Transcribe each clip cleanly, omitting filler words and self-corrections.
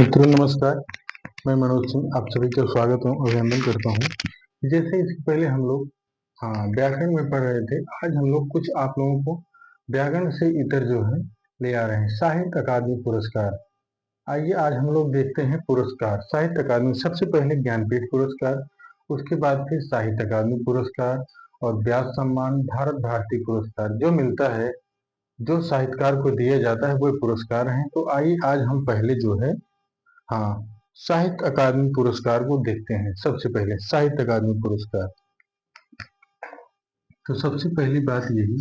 मित्रों नमस्कार। मैं मनोज सिंह आप सभी का स्वागत और अभिनंदन करता हूँ। जैसे इससे पहले हम लोग व्याकरण में पढ़ रहे थे। आज हम लोग कुछ आप लोगों को व्याकरण से इतर जो है ले आ रहे हैं। साहित्य अकादमी पुरस्कार। आइए आज हम लोग देखते हैं पुरस्कार। साहित्य अकादमी सबसे पहले ज्ञानपीठ पुरस्कार, उसके बाद फिर साहित्य अकादमी पुरस्कार और व्यास सम्मान, भारत भारती पुरस्कार जो मिलता है, जो साहित्यकार को दिया जाता है वो पुरस्कार हैं। तो आइए आज हम पहले जो है हाँ साहित्य अकादमी पुरस्कार को देखते हैं। सबसे पहले साहित्य अकादमी पुरस्कार। तो सबसे पहली बात यही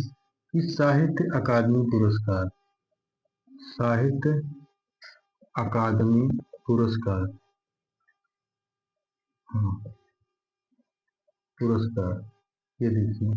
कि साहित्य अकादमी पुरस्कार, साहित्य अकादमी पुरस्कार, पुरस्कार ये देखिए,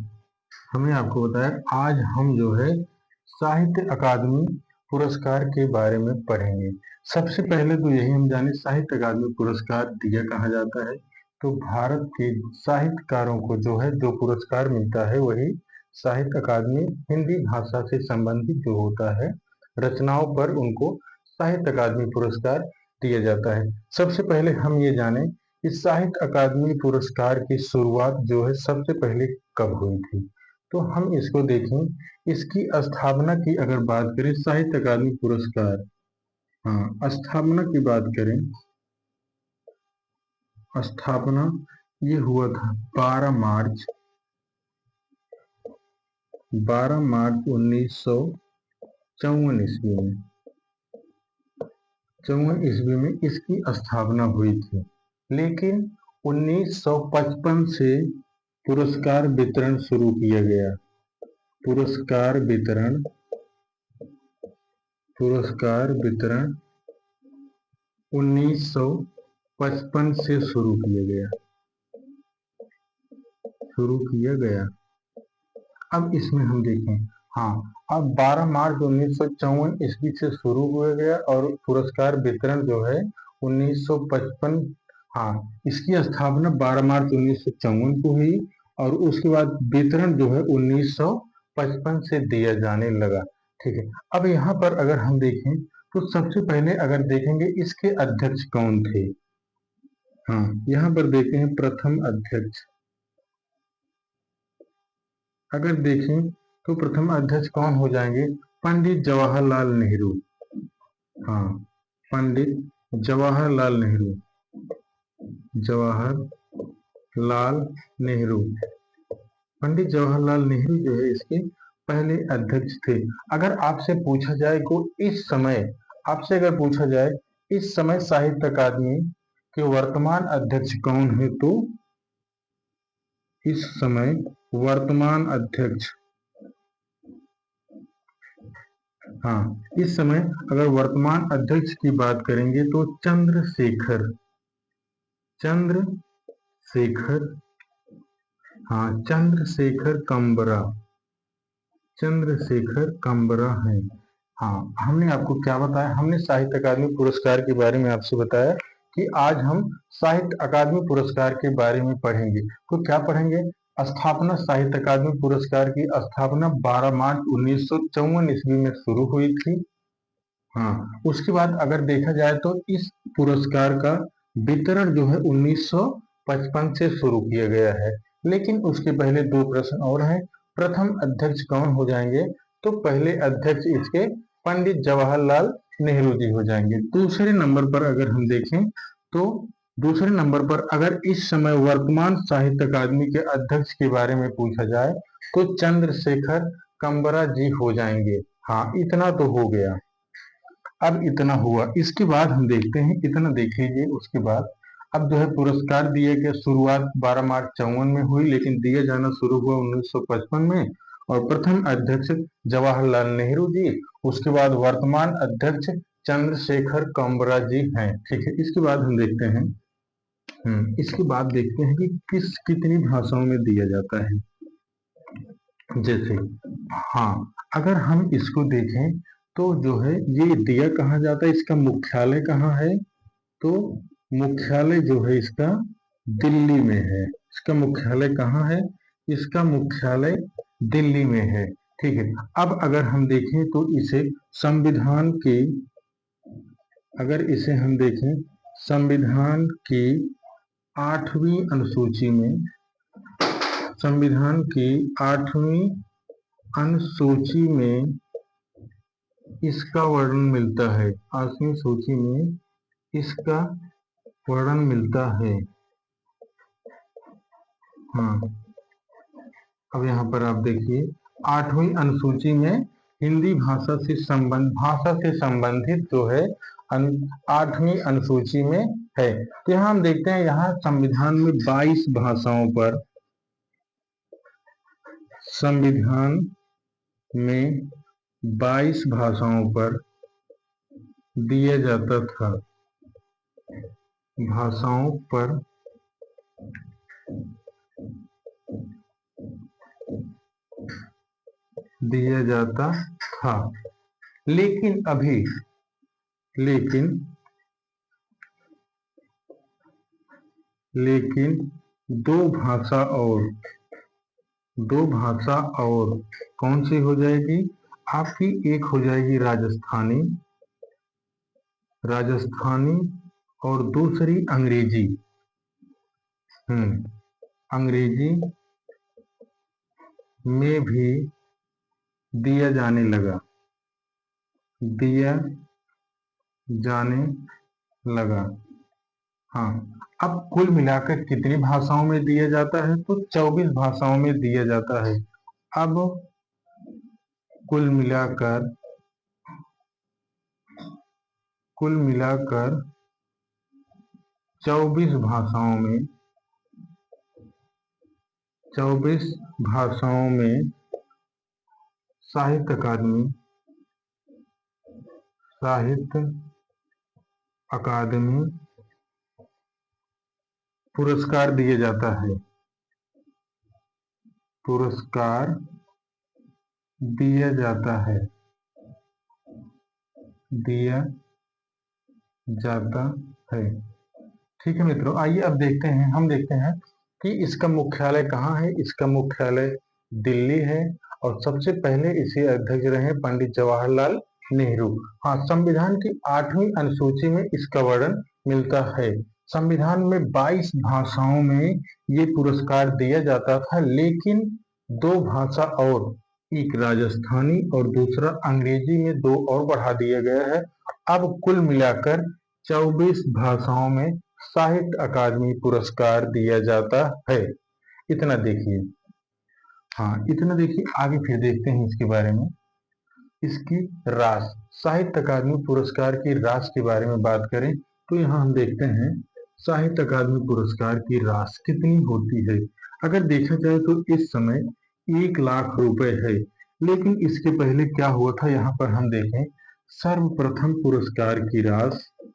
हमने आपको बताया आज हम जो है साहित्य अकादमी पुरस्कार के बारे में पढ़ेंगे। सबसे पहले तो यही हम जाने साहित्य अकादमी पुरस्कार दिया कहा जाता है। तो भारत के साहित्यकारों को जो है जो पुरस्कार मिलता है वही साहित्य अकादमी हिंदी भाषा से संबंधित जो होता है रचनाओं पर उनको साहित्य अकादमी पुरस्कार दिया जाता है। सबसे पहले हम ये जाने कि साहित्य अकादमी पुरस्कार की शुरुआत जो है सबसे पहले कब हुई थी। तो हम इसको देखें, इसकी स्थापना की अगर बात करें साहित्य अकादमी पुरस्कार, स्थापना की बात करें, स्थापना ये हुआ था 12 मार्च 1954 ईस्वी में। 54 ईस्वी में इसकी स्थापना हुई थी, लेकिन 1955 से पुरस्कार वितरण शुरू किया गया। पुरस्कार वितरण 1955 से शुरू किया गया। अब इसमें हम देखें, अब 12 मार्च 1954 ईस्वी से शुरू हुआ गया और पुरस्कार वितरण जो है 1955, इसकी स्थापना 12 मार्च 1954 को हुई और उसके बाद वितरण जो है 1955 से दिया जाने लगा। ठीक है, अब यहाँ पर अगर हम देखें तो सबसे पहले अगर देखेंगे इसके अध्यक्ष कौन थे। यहाँ पर देखे हैं प्रथम अध्यक्ष। अगर देखें तो प्रथम अध्यक्ष कौन हो जाएंगे, पंडित जवाहरलाल नेहरू। पंडित जवाहरलाल नेहरू, पंडित जवाहरलाल नेहरू जो है इसके पहले अध्यक्ष थे। अगर आपसे पूछा जाए को इस समय, आपसे अगर पूछा जाए इस समय साहित्य अकादमी के वर्तमान अध्यक्ष कौन है, तो इस समय वर्तमान अध्यक्ष, इस समय अगर वर्तमान अध्यक्ष की बात करेंगे तो चंद्रशेखर कंबरा है। हमने आपको क्या बताया, हमने साहित्य अकादमी पुरस्कार के बारे में आपसे बताया कि आज हम साहित्य अकादमी पुरस्कार के बारे में पढ़ेंगे। तो क्या पढ़ेंगे, स्थापना साहित्य अकादमी पुरस्कार की स्थापना 12 मार्च 1954 ईस्वी में शुरू हुई थी। उसके बाद अगर देखा जाए तो इस पुरस्कार का वितरण जो है 1955 से शुरू किया गया है। लेकिन उसके पहले दो प्रश्न और हैं। प्रथम अध्यक्ष कौन हो जाएंगे, तो पहले अध्यक्ष इसके पंडित जवाहरलाल नेहरू जी हो जाएंगे। दूसरे नंबर पर अगर हम देखें तो दूसरे नंबर पर अगर इस समय वर्तमान साहित्य अकादमी के अध्यक्ष के बारे में पूछा जाए तो चंद्रशेखर कंबरा जी हो जाएंगे। इतना तो हो गया। अब इतना हुआ, इसके बाद हम देखते हैं, इतना देख लीजिए। उसके बाद अब जो है पुरस्कार दिए गए, शुरुआत 12 मार्च 54 में हुई, लेकिन दिया जाना शुरू हुआ 1955 में और प्रथम अध्यक्ष जवाहरलाल नेहरू जी, उसके बाद वर्तमान अध्यक्ष चंद्रशेखर कंबरा जी हैं। ठीक है, इसके बाद हम देखते हैं, इसके बाद देखते हैं कि कितनी भाषाओं में दिया जाता है। जैसे अगर हम इसको देखें तो जो है ये दिया कहाँ जाता है, इसका मुख्यालय कहाँ है, तो मुख्यालय जो है इसका दिल्ली में है। इसका मुख्यालय कहाँ है, इसका मुख्यालय दिल्ली में है। ठीक है, अब अगर हम देखें तो इसे संविधान के अगर इसे हम देखें संविधान की 8वीं अनुसूची में, संविधान की 8वीं अनुसूची में इसका वर्णन मिलता है, 8वीं सूची में इसका वर्णन मिलता है। हाँ, अब यहाँ पर आप देखिए 8वीं अनुसूची में हिंदी भाषा से संबंधित जो है 8वीं अनुसूची में है। तो यहाँ हम देखते हैं, यहाँ संविधान में 22 भाषाओं पर, संविधान में 22 भाषाओं पर दिया जाता था, भाषाओं पर दिया जाता था। लेकिन अभी लेकिन दो भाषा और कौन सी हो जाएगी आपकी? एक हो जाएगी राजस्थानी और दूसरी अंग्रेजी। अंग्रेजी में भी दिया जाने लगा। हाँ, अब कुल मिलाकर कितनी भाषाओं में दिया जाता है? तो 24 भाषाओं में दिया जाता है। अब कुल मिलाकर 24 भाषाओं में साहित्य अकादमी पुरस्कार दिया जाता है। पुरस्कार दिया जाता है। ठीक है मित्रों, आइए अब हम देखते हैं कि इसका मुख्यालय कहाँ है। इसका मुख्यालय दिल्ली है और सबसे पहले इसे अध्यक्ष रहे पंडित जवाहरलाल नेहरू। हाँ, संविधान की 8वीं अनुसूची में इसका वर्णन मिलता है। संविधान में 22 भाषाओं में ये पुरस्कार दिया जाता था, लेकिन 2 भाषा और, एक राजस्थानी और दूसरा अंग्रेजी में 2 और बढ़ा दिया गया है। अब कुल मिलाकर 24 भाषाओं में साहित्य अकादमी पुरस्कार दिया जाता है। इतना देखिए। हाँ, इतना देखिए, आगे फिर देखते हैं इसके बारे में। इसकी राशि, साहित्य अकादमी पुरस्कार की राशि के बारे में बात करें तो यहाँ हम देखते हैं साहित्य अकादमी पुरस्कार की राशि कितनी होती है। अगर देखा जाए तो इस समय 1 लाख रुपए है, लेकिन इसके पहले क्या हुआ था यहाँ पर हम देखें। सर्वप्रथम पुरस्कार की राशि,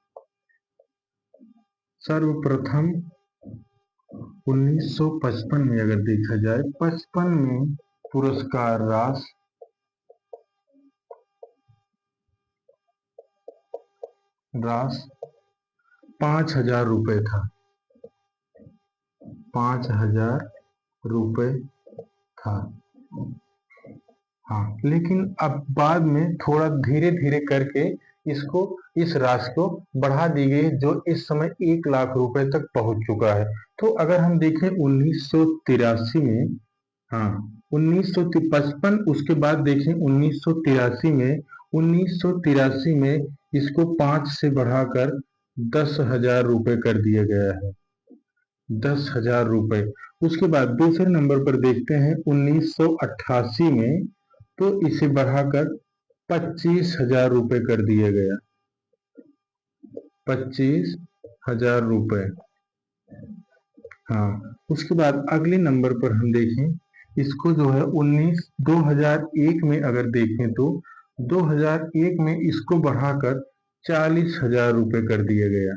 सर्वप्रथम 1955 में अगर देखा जाए, 55 में पुरस्कार राशि 5,000 रुपए था। 5,000 रुपए था। हाँ, लेकिन अब बाद में थोड़ा धीरे धीरे करके इस राशि को बढ़ा दी गई, जो इस समय 1 लाख रुपए तक पहुंच चुका है। तो अगर हम देखें 1983 में, हाँ 1955, उसके बाद देखें 1983 में इसको 5 से बढ़ाकर 10,000 रुपए कर दिया गया है। 10,000 रुपए। उसके बाद दूसरे नंबर पर देखते हैं 1988 में, तो इसे बढ़ाकर 25,000 रुपए कर दिया गया। 25,000 रुपए। हाँ, उसके बाद अगले नंबर पर हम देखें, इसको जो है 2001 में अगर देखें तो 2001 में इसको बढ़ाकर 40,000 रुपए कर दिया गया।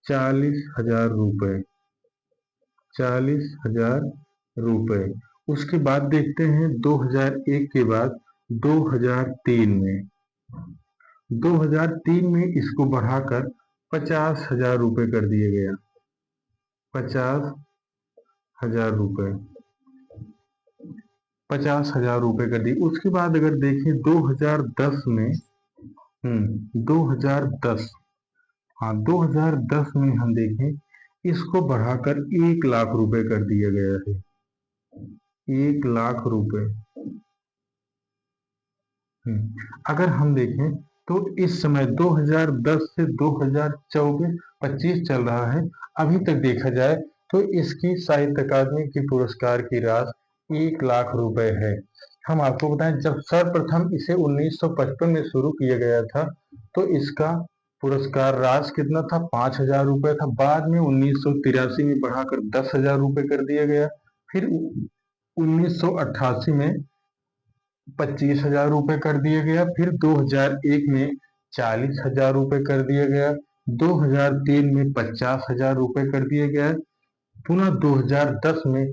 40,000 रुपए। 40,000 रुपए। उसके बाद देखते हैं 2001 के बाद 2003 में इसको बढ़ाकर 50,000 रुपए कर दिया गया। 50,000 रुपए। 50,000 रुपए कर दी। उसके बाद अगर देखें 2010 में, 2010 हाँ, 2010 में हम देखें इसको बढ़ाकर 1 लाख रुपए कर दिया गया है। 1 लाख रुपए। अगर हम देखें तो इस समय 2010 से 2024-25 चल रहा है। अभी तक देखा जाए तो इसकी साहित्य अकादमी की पुरस्कार की राशि 1 लाख रुपए है। हम आपको बताएं, जब सर्वप्रथम इसे 1955 में शुरू किया गया था तो इसका पुरस्कार राशि कितना था? 5,000 रुपए था। बाद में 1983 में बढ़ाकर 10,000 रुपए कर दिया गया। फिर 1988 में 25,000 रुपए कर दिया गया। फिर 2001 में 40,000 रुपए कर दिया गया। 2003 में 50,000 रुपए कर दिया गया। पुनः 2010 में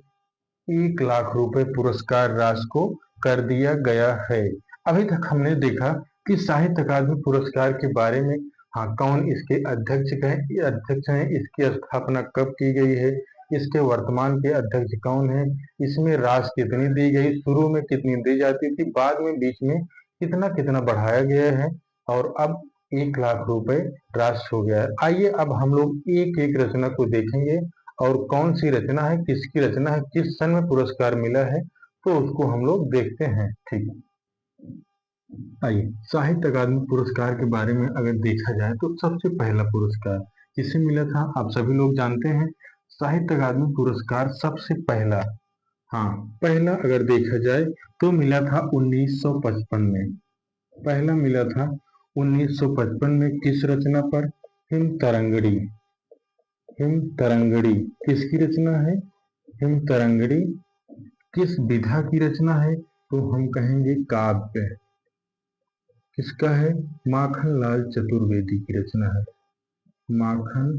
1 लाख रुपए पुरस्कार राशि को कर दिया गया है। अभी तक हमने देखा कि साहित्य अकादमी पुरस्कार के बारे में, हाँ, कौन इसके अध्यक्ष हैं, इसकी स्थापना कब की गई है, इसके वर्तमान के अध्यक्ष कौन है, इसमें राशि कितनी दी गई, शुरू में कितनी दी जाती थी, बाद में बीच में कितना कितना बढ़ाया गया है, और अब 1 लाख रुपए राशि हो गया है। आइए अब हम लोग एक एक रचना को देखेंगे और कौन सी रचना है, किसकी रचना है, किस सन में पुरस्कार मिला है, तो उसको हम लोग देखते हैं। ठीक है, आइए साहित्य अकादमी पुरस्कार के बारे में अगर देखा जाए तो सबसे पहला पुरस्कार किसे मिला था, आप सभी लोग जानते हैं। साहित्य अकादमी पुरस्कार सबसे पहला, हाँ, पहला अगर देखा जाए तो मिला था 1955 में। पहला मिला था 1955 में। किस रचना पर? हिम तरंगड़ी। हिम तरंगड़ी किसकी रचना है? हिम तरंगड़ी किस विधा की रचना है? तो हम कहेंगे काव्य। किसका है? माखन लाल चतुर्वेदी की रचना है। माखन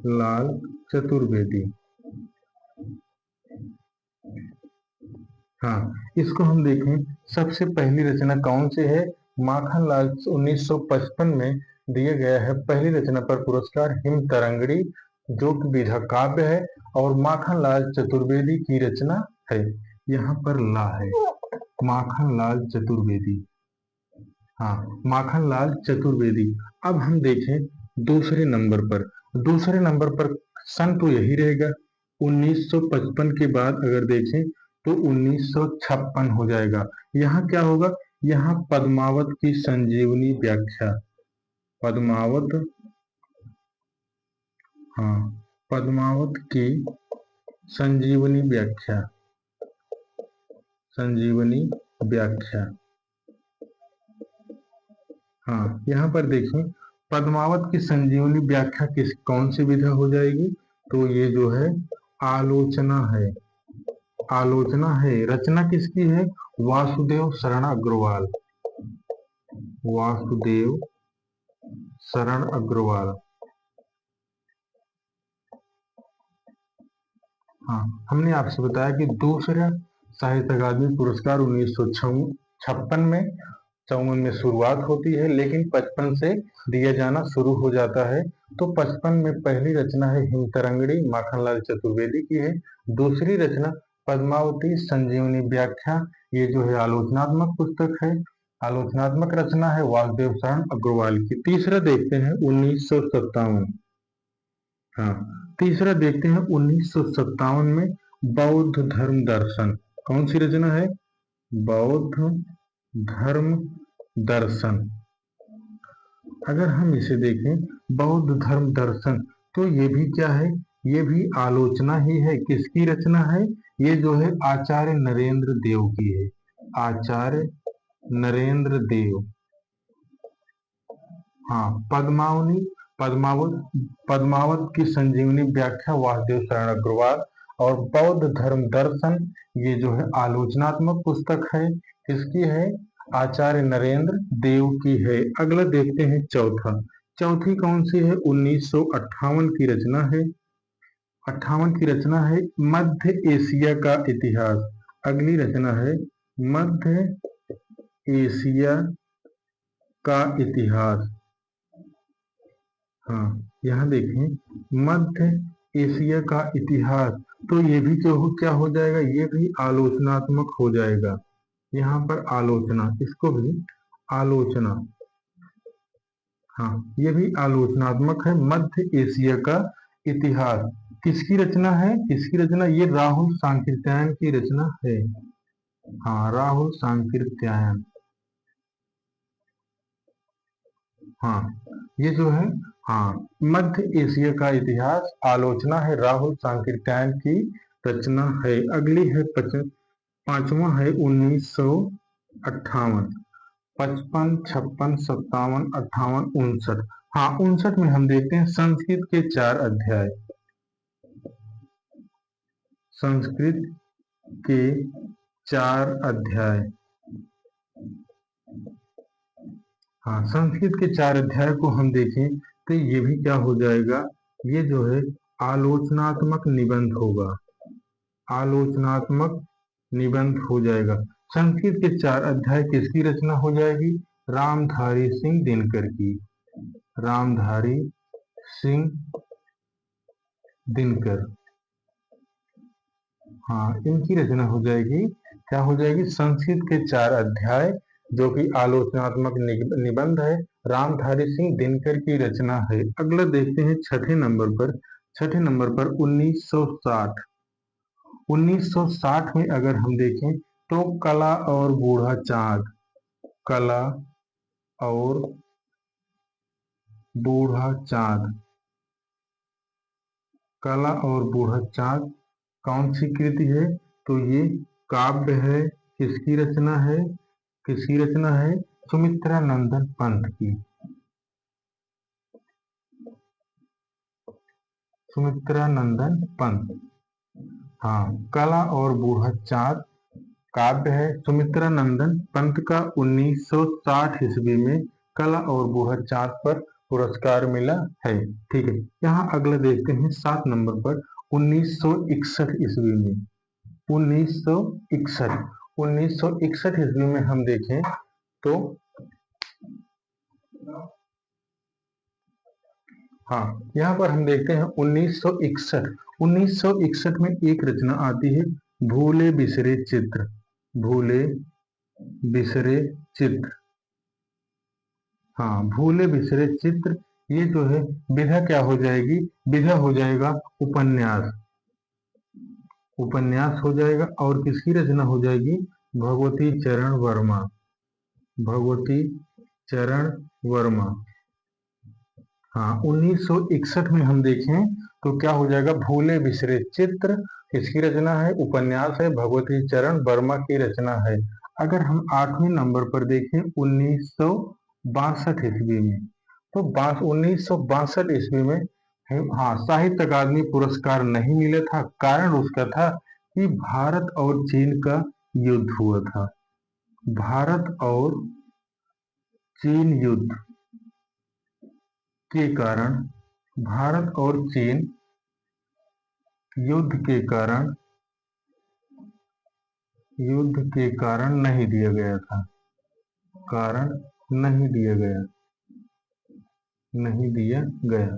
लाल चतुर्वेदी। हाँ, इसको हम देखें, सबसे पहली रचना कौन सी है? माखन लाल 1955 में दिया गया है। पहली रचना पर पुरस्कार हिम तरंगड़ी, जो कि विधा काव्य है, और माखन लाल चतुर्वेदी की रचना है। यहाँ पर ला है, माखन लाल चतुर्वेदी। हाँ, माखन लाल चतुर्वेदी। अब हम देखें दूसरे नंबर पर। दूसरे नंबर पर सन तो यही रहेगा। 1955 के बाद अगर देखें तो 1956 हो जाएगा। यहाँ क्या होगा? यहाँ पद्मावत की संजीवनी व्याख्या। पद्मावत, हाँ, पद्मावत की संजीवनी व्याख्या। संजीवनी व्याख्या, हाँ, यहाँ पर देखिए पद्मावत की संजीवनी व्याख्या किस कौन सी विधा हो जाएगी? तो ये जो है आलोचना है। आलोचना है। रचना किसकी है? वासुदेव शरण अग्रवाल। वासुदेव शरण अग्रवाल। हाँ, हमने आपसे बताया कि दूसरा साहित्य अकादमी पुरस्कार 1956 में, 54 में शुरुआत होती है, लेकिन 55 से दिया जाना शुरू हो जाता है। तो 55 में पहली रचना है हिम तरंगड़ी, माखनलाल चतुर्वेदी की है। दूसरी रचना पद्मावती संजीवनी व्याख्या, ये जो है आलोचनात्मक पुस्तक है, आलोचनात्मक रचना है, वासुदेव शरण अग्रवाल की। तीसरा देखते हैं 1957। हाँ, तीसरा देखते हैं 1957 में बौद्ध धर्म दर्शन। कौन सी रचना है? बौद्ध धर्म दर्शन। अगर हम इसे देखें बौद्ध धर्म दर्शन, तो ये भी क्या है? ये भी आलोचना ही है। किसकी रचना है? ये जो है आचार्य नरेंद्र देव की है। आचार्य नरेंद्र देव। हाँ, पद्मावत की संजीवनी व्याख्या वासुदेव शरण अग्रवाल, और बौद्ध धर्म दर्शन ये जो है आलोचनात्मक पुस्तक है। किसकी है? आचार्य नरेंद्र देव की है। अगला देखते हैं चौथा। चौथी कौन सी है? 1958 की रचना है। 58 की रचना है मध्य एशिया का इतिहास। अगली रचना है मध्य एशिया का इतिहास। हाँ, यहाँ देखें मध्य एशिया का इतिहास, तो ये भी क्या हो जाएगा? ये भी आलोचनात्मक हो जाएगा। यहाँ पर आलोचना, इसको भी आलोचना। हाँ, ये भी आलोचनात्मक है। मध्य एशिया का इतिहास किसकी रचना है? किसकी रचना? ये राहुल सांकृत्यायन की रचना है। हाँ, राहुल सांकृत्यायन। हाँ, ये जो है, हाँ, मध्य एशिया का इतिहास आलोचना है, राहुल सांकृत्यायन की रचना है। अगली है पांचवा है 1958। 55, 56, 57, 58, 59। हाँ, 59 में हम देखते हैं संस्कृत के 4 अध्याय। संस्कृत के 4 अध्याय। हाँ, संस्कृत के 4 अध्याय को हम देखें तो ये भी क्या हो जाएगा, ये जो है आलोचनात्मक निबंध होगा। आलोचनात्मक निबंध हो जाएगा। संस्कृत के 4 अध्याय किसकी रचना हो जाएगी? रामधारी सिंह दिनकर की। रामधारी सिंह दिनकर, हाँ, इनकी रचना हो जाएगी। क्या हो जाएगी? संस्कृत के 4 अध्याय जो कि आलोचनात्मक निबंध है, रामधारी सिंह दिनकर की रचना है। अगला देखते हैं छठे नंबर पर। छठे नंबर पर 1960। 1960 में अगर हम देखें तो कला और बूढ़ा चाँद। कला और बूढ़ा चाँद। कला और बूढ़ा चाँद कौन सी कृति है? तो ये काव्य है। किसकी रचना है? किसकी रचना है? सुमित्रा नंदन पंत की। सुमित्रा नंदन पंत। हाँ, कला और बूढ़ा चाँद काव्य है सुमित्रा नंदन पंत का। 1960 ईस्वी में कला और बूढ़ा चाँद पर पुरस्कार मिला है। ठीक है, यहाँ अगला देखते हैं 7 नंबर पर 1961 ईस्वी में। 1961। 1961 ईस्वी में हम देखें तो, हाँ, यहाँ पर हम देखते हैं 1961। 1961 में एक रचना आती है, भूले बिसरे चित्र। भूले बिसरे चित्र। हाँ, भूले बिसरे चित्र। ये जो है विधा क्या हो जाएगी? विधा हो जाएगा उपन्यास। उपन्यास हो जाएगा। और किसकी रचना हो जाएगी? भगवती चरण वर्मा। भगवती चरण वर्मा। हाँ, 1961 में हम देखें तो क्या हो जाएगा? भूले बिसरे चित्र किसकी रचना है? उपन्यास है, भगवती चरण वर्मा की रचना है। अगर हम 8वें नंबर पर देखें 1962 ईस्वी में, तो 1962 ईस्वी में, हाँ, साहित्य अकादमी पुरस्कार नहीं मिला था। कारण उसका था कि भारत और चीन का युद्ध हुआ था। भारत और चीन युद्ध के कारण, भारत और चीन युद्ध के कारण, युद्ध के कारण नहीं दिया गया था। कारण नहीं दिया गया, नहीं दिया गया।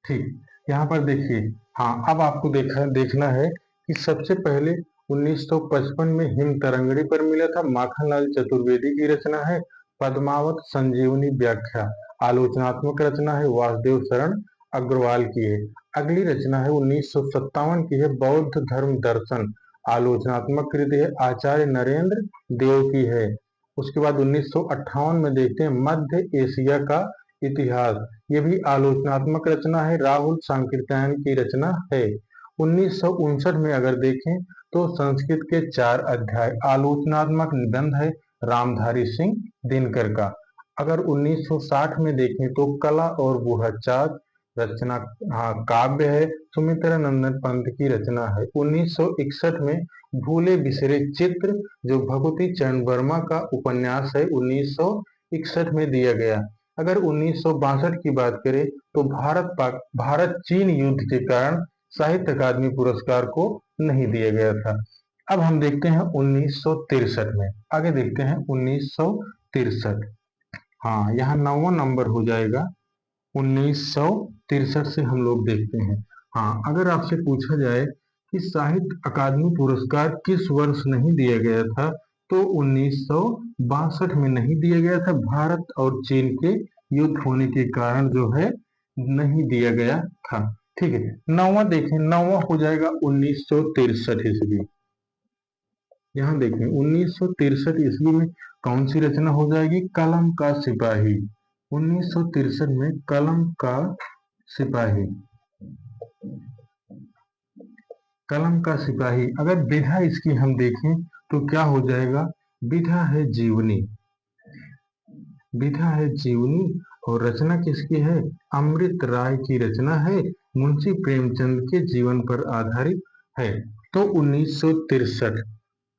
ठीक, यहाँ पर देखिए, हाँ, अब आपको देखना है कि सबसे पहले 1955 में हिम तरंगड़ी पर मिला था, माखनलाल चतुर्वेदी की रचना है। पद्मावत संजीवनी व्याख्या आलोचनात्मक रचना है, वासुदेव शरण अग्रवाल की है। अगली रचना है 1957 की है, बौद्ध धर्म दर्शन आलोचनात्मक कृति है, आचार्य नरेंद्र देव की है। उसके बाद 1958 में देखते हैं मध्य एशिया का इतिहास। ये भी आलोचनात्मक रचना है, राहुल सांकृत्यायन की रचना है। 1959 में अगर देखें तो संस्कृत के 4 अध्याय आलोचनात्मक निबंध है, रामधारी सिंह दिनकर का। अगर 1960 में देखें तो कला और बूढ़ा चाँद रचना, हाँ, काव्य है, सुमित्रा नंदन पंत की रचना है। 1961 में भूले बिसरे चित्र जो भगवती चरण वर्मा का उपन्यास है, 1961 में दिया गया। अगर 1962 की बात करें तो भारत चीन युद्ध के कारण साहित्य अकादमी पुरस्कार को नहीं दिया गया था। अब हम देखते हैं 1963 में। आगे देखते हैं 1963। हाँ, यहाँ 9वां नंबर हो जाएगा। 1963 से हम लोग देखते हैं। हाँ, अगर आपसे पूछा जाए कि साहित्य अकादमी पुरस्कार किस वर्ष नहीं दिया गया था, तो 1962 में नहीं दिया गया था, भारत और चीन के युद्ध होने के कारण जो है नहीं दिया गया था। ठीक है, नौवां देखें, नौवां हो जाएगा 1963 ईस्वी। यहाँ देखें 1963 ईस्वी में कौन सी रचना हो जाएगी? कलम का सिपाही। 1963 में कलम का सिपाही। कलम का सिपाही। अगर विधा इसकी हम देखें तो क्या हो जाएगा? विधा है जीवनी। विधा है जीवनी और रचना किसकी है? अमृत राय की रचना है, मुंशी प्रेमचंद के जीवन पर आधारित है। तो 1963।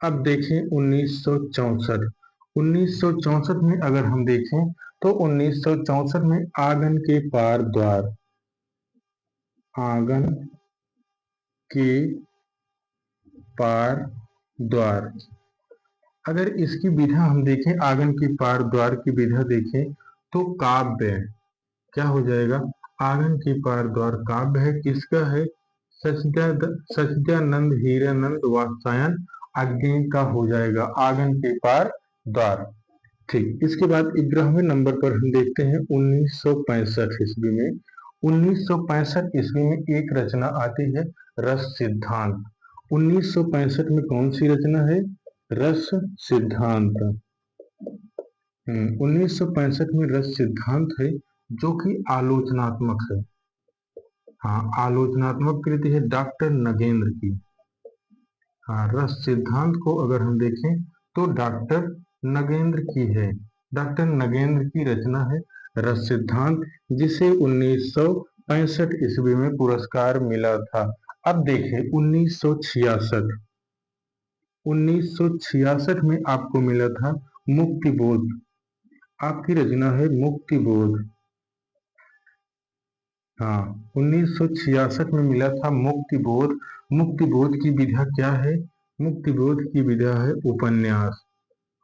अब देखें 1964। 1964 में अगर हम देखें तो 1964 में आंगन के पार द्वार। आंगन के पार द्वार। अगर इसकी विधा हम देखें, आंगन के पार द्वार की विधा देखें तो काव्य। क्या हो जाएगा? आंगन के पार द्वार काव्य है। किसका है? सच्चिदानंद हीरानंद वात्स्यायन अज्ञेय का हो जाएगा आंगन के पार द्वार। ठीक, इसके बाद 11वें नंबर पर हम देखते हैं 1965 ईस्वी में। 1965 ईस्वी में एक रचना आती है रस सिद्धांत। 1965 में कौन सी रचना है? रस सिद्धांत। 1965 में रस सिद्धांत है जो कि आलोचनात्मक है। हाँ, आलोचनात्मक कृति है डॉक्टर नगेंद्र की। हाँ, रस सिद्धांत को अगर हम देखें तो डॉक्टर नगेंद्र की है। डॉक्टर नगेंद्र की रचना है रस सिद्धांत, जिसे 1965 ईस्वी में पुरस्कार मिला था। अब देखें 1966। 1966 में आपको मिला था मुक्तिबोध। आपकी रचना है मुक्तिबोध। हाँ, 1966 में मिला था मुक्तिबोध। मुक्तिबोध की विधा क्या है? मुक्तिबोध की विधा है उपन्यास।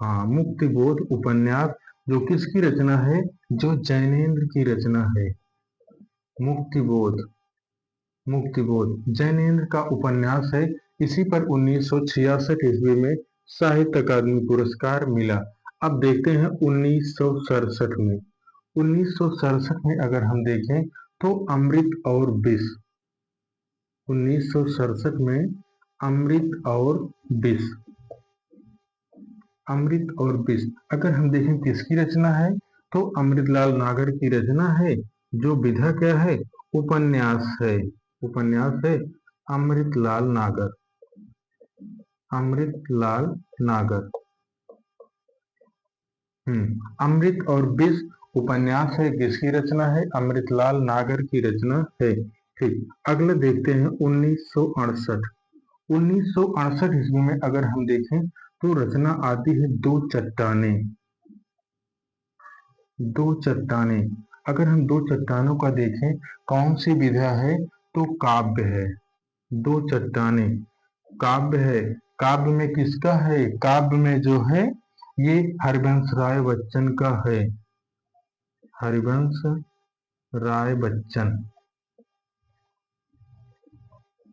हाँ, मुक्तिबोध उपन्यास जो किसकी रचना है? जो जैनेन्द्र की रचना है। मुक्तिबोध। मुक्तिबोध जैनेन्द्र का उपन्यास है। इसी पर 1966 ईस्वी में साहित्य अकादमी पुरस्कार मिला। अब देखते हैं 1967 में। 1967 में अगर हम देखें तो अमृत और विष। 1967 में अमृत और विष। अमृत और विष अगर हम देखें किसकी रचना है तो अमृतलाल नागर की रचना है। जो विधा क्या है? उपन्यास है। उपन्यास है अमृतलाल नागर। अमृतलाल नागर। अमृत और विष उपन्यास है, किसकी रचना है? अमृतलाल नागर की रचना है। ठीक, अगला देखते हैं 1968। 1968 ईस्वी में अगर हम देखें तो रचना आती है दो चट्टाने। दो चट्टाने। अगर हम दो चट्टानों का देखें कौन सी विधा है तो काव्य है। दो चट्टाने काव्य है। काव्य में किसका है? काव्य में जो है ये हरिवंश राय बच्चन का है। हरिवंश राय बच्चन।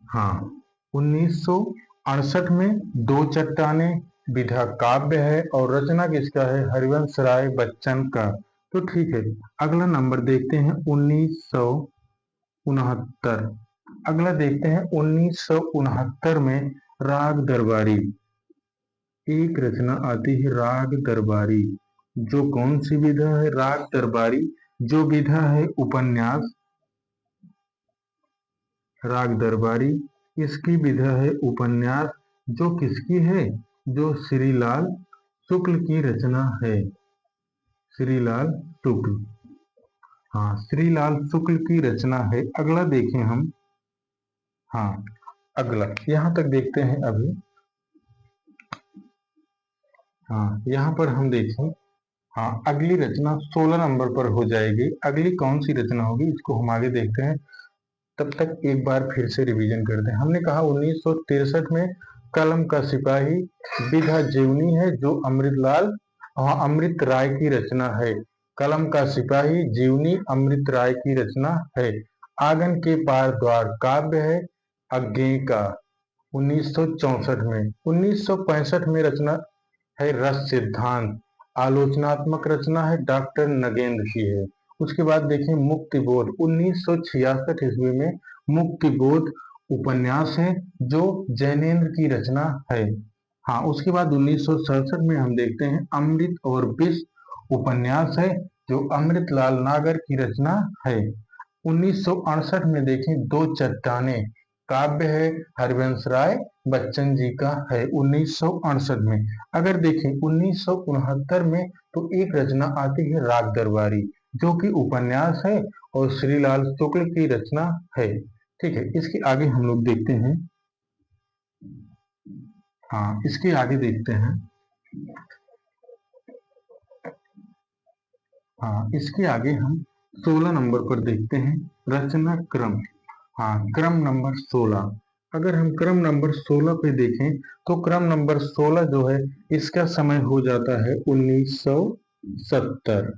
हाँ, 1968 में दो चट्टाने विधा काव्य है और रचना किसका है? हरिवंश राय बच्चन का। तो ठीक है, अगला नंबर देखते हैं 1969। अगला देखते हैं 1969 में राग दरबारी। एक रचना आती है राग दरबारी। जो कौन सी विधा है? राग दरबारी जो विधा है उपन्यास। राग दरबारी इसकी विधा है उपन्यास। जो किसकी है? जो श्रीलाल शुक्ल की रचना है। श्रीलाल शुक्ल। हाँ, श्रीलाल शुक्ल की रचना है। अगला देखें हम। हाँ, अगला यहाँ तक देखते हैं अभी। हाँ, यहाँ पर हम देखें। हाँ, अगली रचना 16 नंबर पर हो जाएगी। अगली कौन सी रचना होगी इसको हम आगे देखते हैं। तब तक एक बार फिर से रिवीजन करते हैं। हमने कहा 1963 में कलम का सिपाही विधा जीवनी है जो अमृतलाल अमृत राय की रचना है। कलम का सिपाही जीवनी अमृत राय की रचना है। आंगन के पार द्वार काव्य है अज्ञेय का। 1964 में। 1965 में रचना है रस सिद्धांत। आलोचनात्मक रचना है डॉक्टर नगेंद्र की है। उसके बाद देखें मुक्तिबोध, 1966 ईस्वी में मुक्तिबोध उपन्यास है जो जैनेन्द्र की रचना है। हाँ, उसके बाद 1967 में हम देखते हैं अमृत और विष उपन्यास है जो अमृतलाल नागर की रचना है। 1968 में देखें दो चट्टानें काव्य है, हरिवंश राय बच्चन जी का है 1968 में। अगर देखें 1969 में तो एक रचना आती है राग दरबारी जो कि उपन्यास है और श्रीलाल शुक्ल की रचना है। ठीक है, इसके आगे हम लोग देखते हैं। हाँ, इसके आगे देखते हैं। हाँ, इसके आगे हम 16 नंबर पर देखते हैं रचना क्रम। हाँ, क्रम नंबर 16। अगर हम क्रम नंबर 16 पे देखें तो क्रम नंबर 16 जो है इसका समय हो जाता है 1970।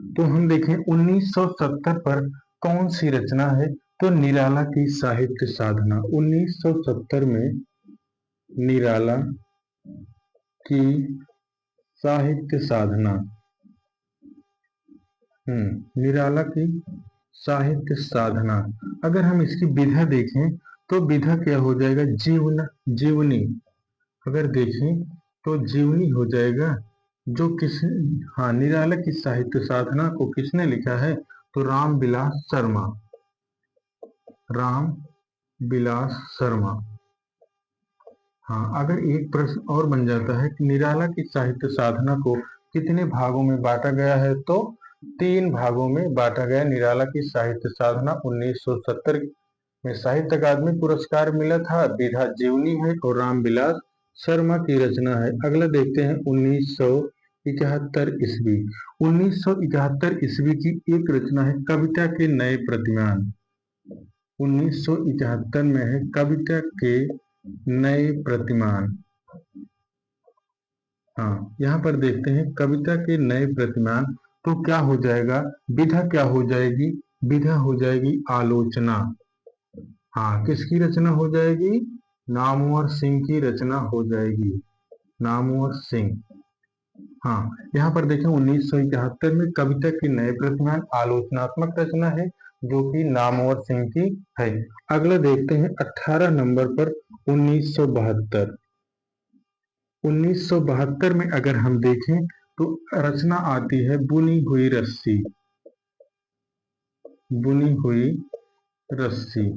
तो हम देखें 1970 पर कौन सी रचना है, तो निराला की साहित्य साधना। 1970 में निराला की साहित्य साधना। निराला की साहित्य साधना। अगर हम इसकी विधा देखें तो विधा क्या हो जाएगा, जीवनी। अगर देखें तो जीवनी हो जाएगा जो किस। हाँ, निराला की साहित्य साधना को किसने लिखा है, तो राम बिलास शर्मा। राम बिलास शर्मा। हाँ, अगर एक प्रश्न और बन जाता है कि निराला की साहित्य साधना को कितने भागों में बांटा गया है, तो 3 भागों में बांटा गया। निराला की साहित्य साधना 1970 में साहित्य अकादमी पुरस्कार मिला था, विधा जीवनी है और रामविलास शर्मा की रचना है। अगला देखते हैं 1971 ईस्वी। 1971 ईस्वी की एक रचना है कविता के नए प्रतिमान। 1971 में है कविता के नए प्रतिमान। हाँ, यहाँ पर देखते हैं कविता के नए प्रतिमान। तो क्या हो जाएगा, विधा क्या हो जाएगी, विधा हो जाएगी आलोचना। हाँ, किसकी रचना हो जाएगी, नामवर सिंह की रचना हो जाएगी, नामवर सिंह। हाँ, यहाँ पर देखें 1971 में कविता के नए प्रतिमान आलोचनात्मक रचना है जो कि नामवर सिंह की है। अगला देखते हैं 18 नंबर पर 1972। 1972 में अगर हम देखें तो रचना आती है बुनी हुई रस्सी। बुनी हुई रस्सी।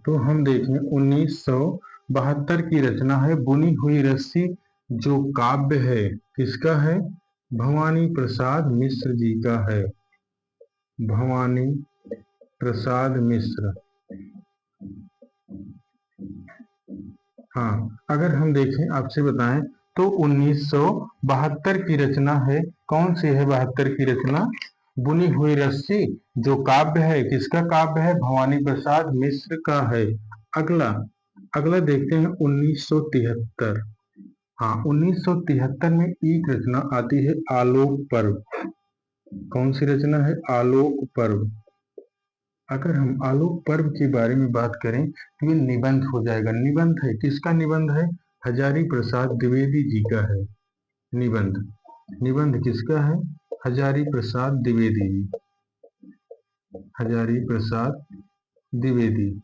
तो हम देखें 1972 की रचना है बुनी हुई रस्सी जो काव्य है, किसका है, भवानी प्रसाद मिश्र जी का है। भवानी प्रसाद मिश्र। हाँ, अगर हम देखें आपसे बताएं तो 1972 की रचना है, कौन सी है 72 की रचना, बुनी हुई रस्सी जो काव्य है, किसका काव्य है, भवानी प्रसाद मिश्र का है। अगला अगला देखते हैं 1973। हाँ, 1973 में एक रचना आती है आलोक पर्व। कौन सी रचना है, आलोक पर्व। अगर हम आलोक पर्व के बारे में बात करें तो ये निबंध हो जाएगा। निबंध है, किसका निबंध है, हजारी प्रसाद द्विवेदी जी का है निबंध। निबंध किसका है, हजारी प्रसाद द्विवेदी जी। हजारी प्रसाद द्विवेदी।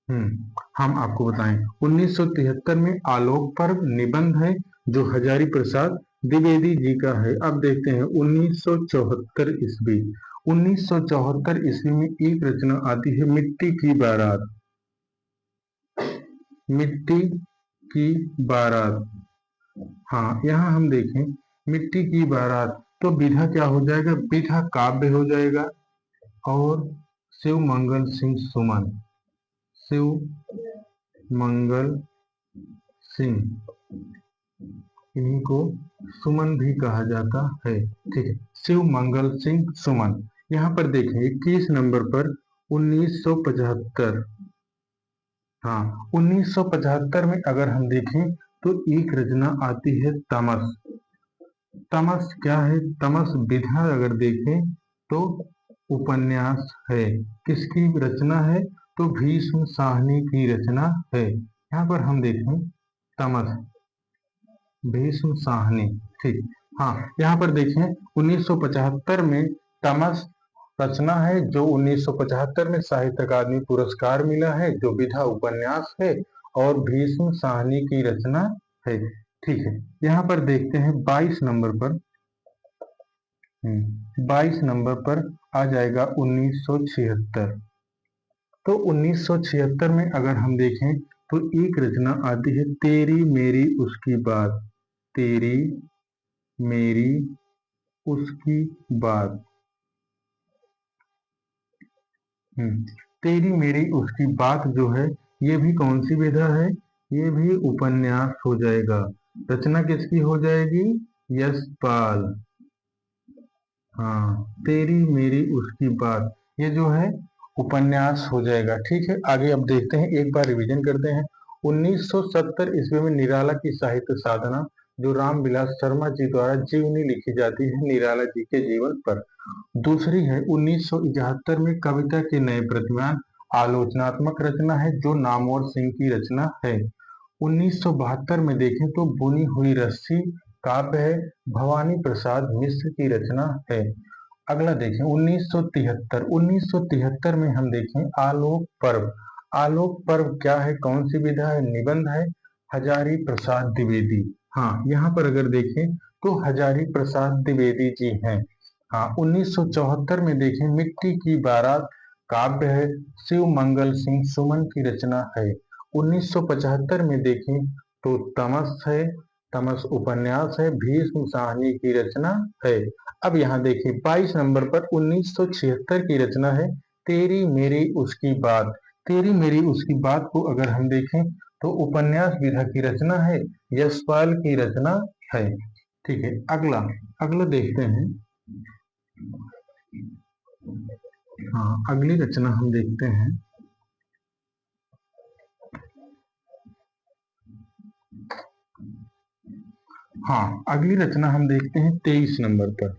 हम आपको बताएं 1973 में आलोक पर्व निबंध है जो हजारी प्रसाद द्विवेदी जी का है। अब देखते हैं 1974 ईस्वी। 1974 ईस्वी में एक रचना आती है मिट्टी की बारात। मिट्टी की बारात। हाँ, यहाँ हम देखें मिट्टी की बारात तो विधा क्या हो जाएगा, विधा काव्य हो जाएगा और शिव मंगल सिंह सुमन। शिव मंगल सिंह, इन्हीं को सुमन भी कहा जाता है। ठीक है, शिव मंगल सिंह सुमन। यहाँ पर देखें 21 नंबर पर 1975। हाँ, 1975 में अगर हम देखें तो एक रचना आती है तमस। तमस क्या है, तमस विधा अगर देखें तो उपन्यास है, किसकी रचना है, तो भीष्म साहनी की रचना है। यहाँ पर हम देखें तमस, भीष्म साहनी। ठीक, हाँ, यहाँ पर देखें 1975 में टॉमस रचना है जो 1975 में साहित्य अकादमी पुरस्कार मिला है, जो विधा उपन्यास है और भीष्म साहनी की रचना है। ठीक है, यहाँ पर देखते हैं 22 नंबर पर। 22 नंबर पर आ जाएगा 1976। तो 1976 में अगर हम देखें तो एक रचना आती है, तेरी मेरी उसकी बात। तेरी मेरी उसकी बात। तेरी मेरी उसकी बात जो है, ये भी कौन सी विधा है? ये भी उपन्यास हो जाएगा। रचना किसकी हो जाएगी? यशपाल। हाँ, तेरी मेरी उसकी बात, ये जो है उपन्यास हो जाएगा। ठीक है, आगे अब देखते हैं, एक बार रिवीजन करते हैं। 1970 ईस्वी में निराला की साहित्य साधना, जो रामविलास शर्मा जी द्वारा जीवनी लिखी जाती है निराला जी के जीवन पर। दूसरी है 1971 में कविता के नए प्रतिमान, आलोचनात्मक रचना है जो नामवर सिंह की रचना है। 1972 में देखें तो बुनी हुई रस्सी काव्य है, भवानी प्रसाद मिश्र की रचना है। अगला देखें 1973। 1973 में हम देखें आलोक पर्व। आलोक पर्व क्या है, कौन सी विधा है? निबंध है, हजारी प्रसाद द्विवेदी। हाँ, यहाँ पर अगर देखें तो हजारी प्रसाद द्विवेदी जी हैं। हाँ, 1974 में देखें मिट्टी की बारात काव्य है, शिव मंगल सिंह सुमन की रचना है। 1975 में देखें तो तमस है, तमस उपन्यास है, भीष्म साहनी की रचना है। अब यहाँ देखिए 22 नंबर पर 1976 की रचना है, तेरी मेरी उसकी बात। तेरी मेरी उसकी बात को अगर हम देखें तो उपन्यास विधा की रचना है, यशपाल की रचना है। ठीक है, अगला अगला देखते हैं। हाँ, अगली रचना हम देखते हैं। हाँ, अगली रचना हम देखते हैं 23 नंबर पर।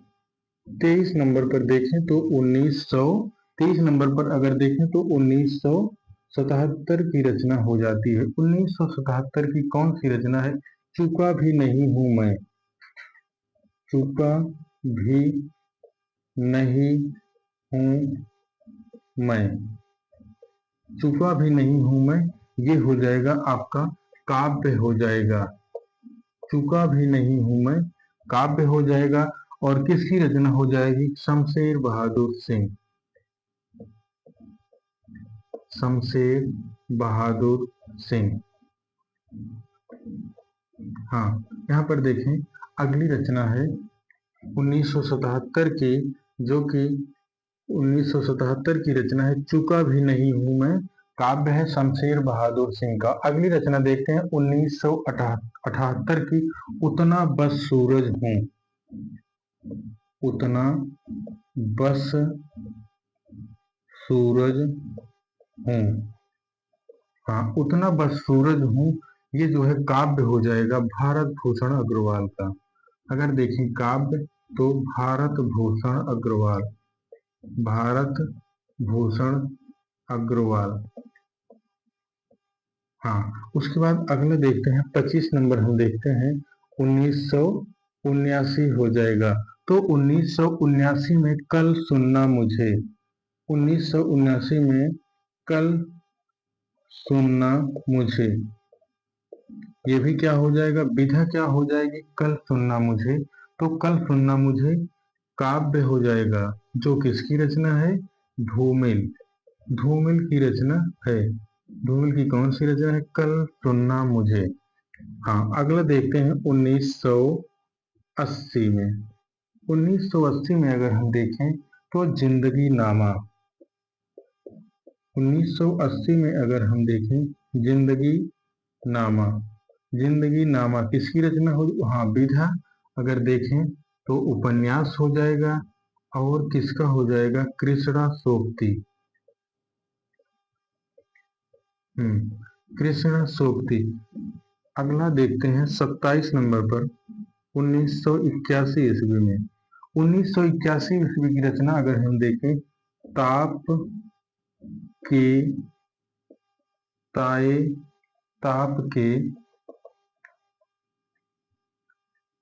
23 नंबर पर देखें तो 23 नंबर पर अगर देखें तो 1977 की रचना हो जाती है। 1977 की कौन सी रचना है? चूका भी नहीं हूं मैं। चूका भी नहीं हूं मैं। चूका भी नहीं हूं मैं, ये हो जाएगा आपका काव्य हो जाएगा। चूका भी नहीं हूं मैं काव्य हो जाएगा। और किसकी रचना हो जाएगी? शमशेर बहादुर सिंह। शमशेर बहादुर सिंह। हाँ, यहाँ पर देखें अगली रचना है 1977 की, जो कि 1977 की रचना है, चूका भी नहीं हूं मैं, काव्य है शमशेर बहादुर सिंह का। अगली रचना देखते हैं 1978 की, उतना बस सूरज हूं। उतना बस सूरज हूं। हाँ, उतना बस सूरज हूं, ये जो है काव्य हो जाएगा भारत भूषण अग्रवाल का। अगर देखें काव्य तो भारत भूषण अग्रवाल। भारत भूषण अग्रवाल। हाँ, उसके बाद अगला देखते हैं 25 नंबर हम देखते हैं 1979 हो जाएगा। तो 1979 में कल सुनना मुझे। 1979 में कल सुनना मुझे, ये भी क्या हो जाएगा? विधा क्या हो जाएगी? कल सुनना मुझे। तो कल सुनना मुझे काव्य हो जाएगा, जो किसकी रचना है? धूमिल। धूमिल की रचना है। धूमिल की कौन सी रचना है? कल सुनना मुझे। हाँ, अगला देखते हैं 1980 में। 1980 में अगर हम देखें तो जिंदगी नामा। 1980 में अगर हम देखें जिंदगी नामा। जिंदगी नामा किसकी रचना हो? हाँ, विधा अगर देखें तो उपन्यास हो जाएगा। और किसका हो जाएगा? कृष्णा सोक्ति। कृष्णा सोक्ति। अगला देखते हैं 27 नंबर पर 1981 ईस्वी में। 1981 ईस्वी की रचना अगर हम देखें, ताप के ताए, ताप के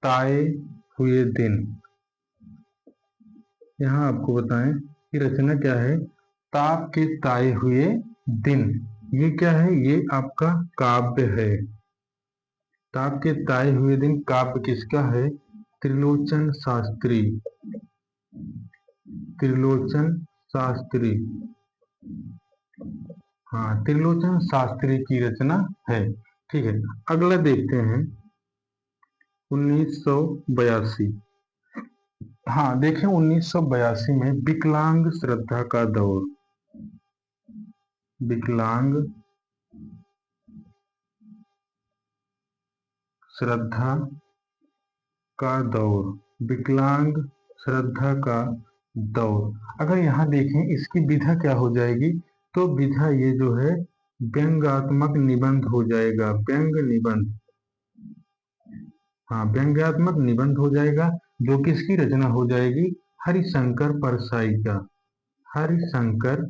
ताए हुए दिन। यहाँ आपको बताएं कि रचना क्या है, ताप के ताए हुए दिन। ये क्या है, ये आपका काव्य है। ताप के ताए हुए दिन काव्य किसका है, त्रिलोचन शास्त्री। त्रिलोचन शास्त्री, हाँ त्रिलोचन शास्त्री की रचना है। ठीक है, अगला देखते हैं 1982। हाँ देखें 1982 में विकलांग श्रद्धा का दौर। विकलांग श्रद्धा का दौर, विकलांग श्रद्धा का दौर। अगर यहाँ देखें इसकी विधा क्या हो जाएगी, तो विधा ये जो है व्यंग्यात्मक निबंध हो जाएगा। व्यंग्य निबंध, हाँ व्यंग्यात्मक निबंध हो जाएगा, जो कि इसकी रचना हो जाएगी हरिशंकर परसाई का। हरिशंकर,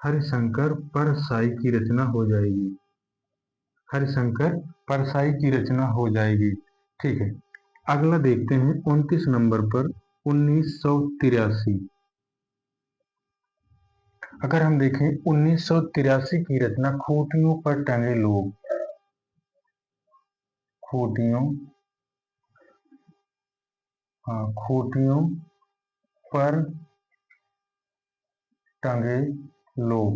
हरिशंकर परसाई की रचना हो जाएगी। हरिशंकर परसाई की रचना हो जाएगी। ठीक है, अगला देखते हैं 29 नंबर पर 1983। अगर हम देखें 1983 की रचना खूंटियों पर टंगे लोग। खूंटियों, हाँ खूंटियों पर टंगे लोग।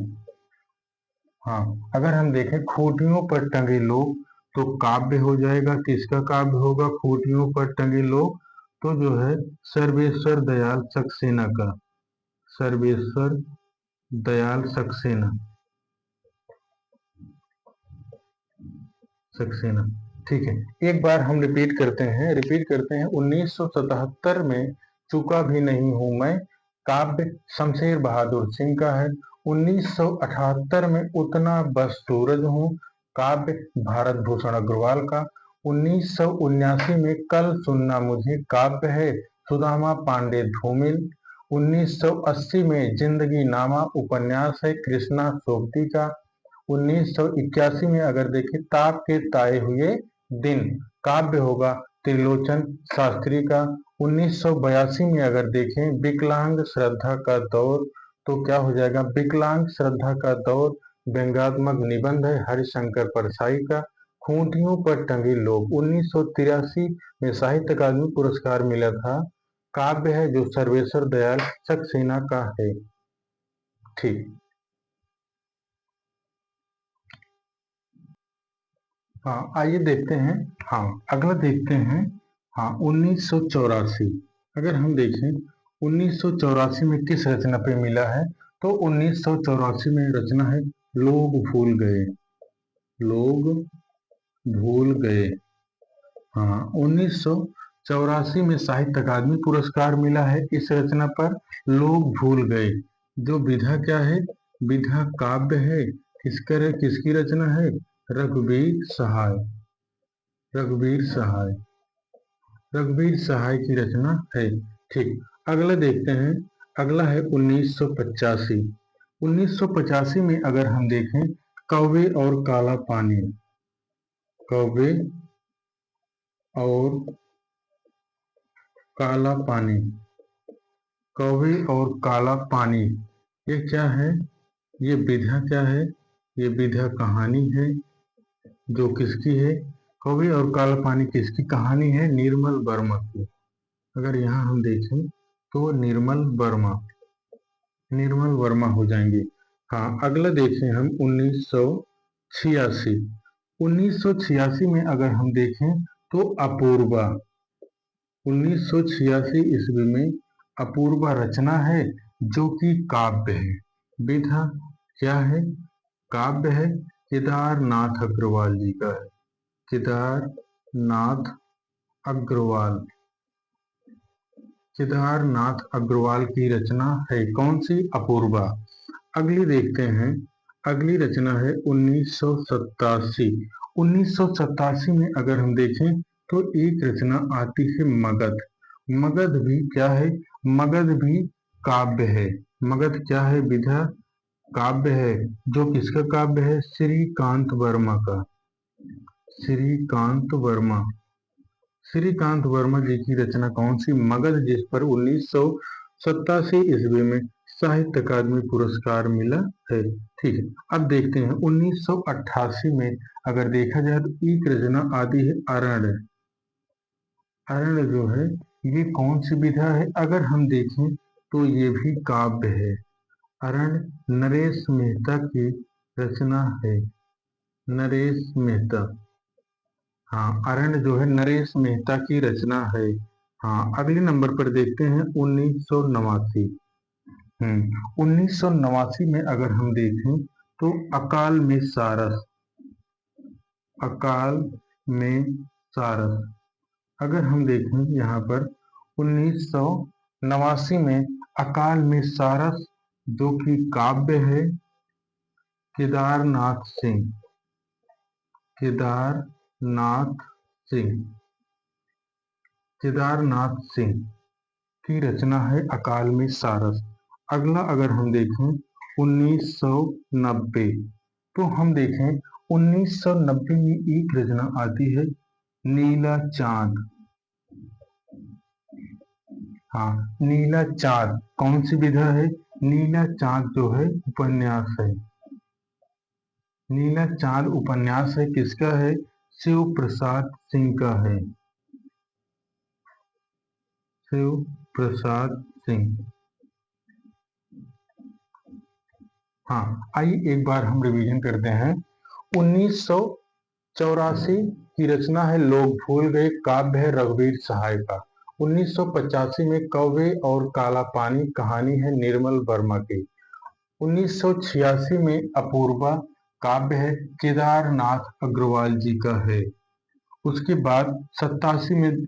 हाँ अगर हम देखें खूंटियों पर टंगे लोग, तो काव्य हो जाएगा। किसका काव्य होगा, खूंटियों पर टंगे लोग, तो जो है सर्वेश्वर दयाल सक्सेना का। सर्वेश्वर दयाल सक्सेना, सक्सेना। ठीक है, एक बार हम रिपीट करते हैं 1977 में चूका भी नहीं हूं मैं, काव्य शमशेर बहादुर सिंह का है। 1978 में उतना बस सूरज हूँ, काव्य भारत भूषण अग्रवाल का। 1979 में कल सुनना मुझे, काव्य है सुदामा पांडे धूमिल। 1980 में जिंदगी नामा उपन्यास है कृष्णा सोबती का। 1981 में अगर देखें ताप के ताए हुए दिन, काव्य होगा त्रिलोचन शास्त्री का। 1982 में अगर देखें विकलांग श्रद्धा का दौर, तो क्या हो जाएगा, विकलांग श्रद्धा का दौर व्यंग्यात्मक निबंध है हरिशंकर परसाई का। खूंटियों पर टंगे लोग 1983 में साहित्य अकादमी पुरस्कार मिला था, काव्य है जो सर्वेश्वर दयाल सक्सेना का है। ठीक, हाँ आइए देखते हैं, हाँ अगला देखते हैं, हाँ 1984। अगर हम देखें 1984 में किस रचना पे मिला है, तो 1984 में रचना है लोग भूल गए। लोग भूल गए, हाँ 1984 में साहित्य अकादमी पुरस्कार मिला है इस रचना पर, लोग भूल गए। जो विधा क्या है, विधा काव्य है। किसकी रचना है, रघुवीर सहाय। रघुवीर सहाय, रघुवीर सहाय की रचना है। ठीक, अगला देखते हैं, अगला है 1985। 1985 में अगर हम देखें कौवे और काला पानी। कौवे और काला पानी, कौवे और काला पानी, ये क्या है, ये विधा क्या है, ये विधा कहानी है। जो किसकी है, कौवे और काला पानी किसकी कहानी है, निर्मल वर्मा की। अगर यहाँ हम देखें तो निर्मल वर्मा, निर्मल वर्मा हो जाएंगे। हाँ अगला देखें हम 1986। 1986 में अगर हम देखें तो अपूर्वा। 1986 ईस्वी में अपूर्वा रचना है, जो कि काव्य है। विधा क्या है, काव्य है, केदारनाथ अग्रवाल जी का है। केदारनाथ अग्रवाल, केदारनाथ अग्रवाल की रचना है कौन सी, अपूर्वा। अगली देखते हैं, अगली रचना है 1987। 1987 में अगर हम देखें तो एक रचना आती है मगध। मगध भी क्या है, मगध भी काव्य है। मगध क्या है, विधा काव्य है। जो किसका काव्य है, श्रीकांत वर्मा का। श्रीकांत वर्मा, श्रीकांत वर्मा जी की रचना कौन सी? मगध, जिस पर 1987 ईस्वी में साहित्य अकादमी पुरस्कार मिला है। ठीक है, अब देखते हैं 1988 में अगर देखा जाए तो एक रचना आती है अरण्य। अरण्य जो है ये कौन सी विधा है? अगर हम देखें तो ये भी काव्य है। अरण्य नरेश मेहता की रचना है। नरेश मेहता, हाँ, अरण्य जो है नरेश मेहता की रचना है। हाँ, अगले नंबर पर देखते हैं 1989। 1989 में अगर हम देखें तो अकाल में सारस। अकाल में सारस, अगर हम देखें यहाँ पर 1989 में अकाल में सारस जो कि काव्य है, केदारनाथ सिंह। केदारनाथ सिंह, केदारनाथ सिंह की रचना है अकाल में सारस। अगला अगर हम देखें 1990, तो हम देखें 1990 में एक रचना आती है नीला चांद। हाँ, नीला चांद कौन सी विधा है? नीला चांद जो है उपन्यास है। नीला चांद उपन्यास है, किसका है? शिव प्रसाद सिंह का है। शिव प्रसाद सिंह। हाँ, आइए एक बार हम रिवीजन करते हैं। 1984 की रचना है लोग भूल गए, काव्य है रघुवीर सहाय का। 1985 में कौवे और काला पानी, कहानी है निर्मल वर्मा की। 1986 में अपूर्वा, काव्य है केदारनाथ अग्रवाल जी का है। उसके बाद 87 में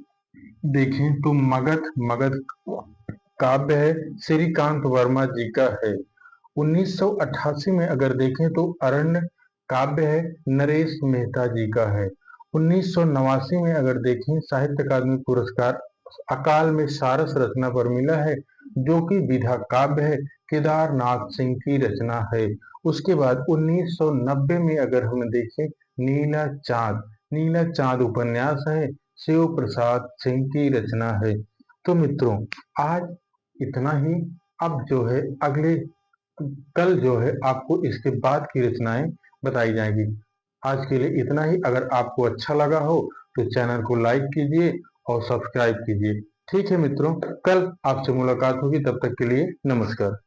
देखें तो मगध, मगध काव्य है श्रीकांत वर्मा जी का है। 1988 में अगर देखें तो अरण्य काव्य है नरेश मेहता जी का है। 1989 में अगर देखें साहित्य अकादमी पुरस्कार अकाल में सारस रचना पर मिला है, जो कि विधा काव्य है, केदारनाथ सिंह की रचना है। उसके बाद 1990 में अगर हम देखें नीला चांद, नीला चांद उपन्यास है, शिव प्रसाद सिंह की रचना है। तो मित्रों, आज इतना ही। अब जो है अगले कल जो है आपको इसके बाद की रचनाएं बताई जाएंगी। आज के लिए इतना ही। अगर आपको अच्छा लगा हो तो चैनल को लाइक कीजिए और सब्सक्राइब कीजिए। ठीक है मित्रों, कल आपसे मुलाकात होगी, तब तक के लिए नमस्कार।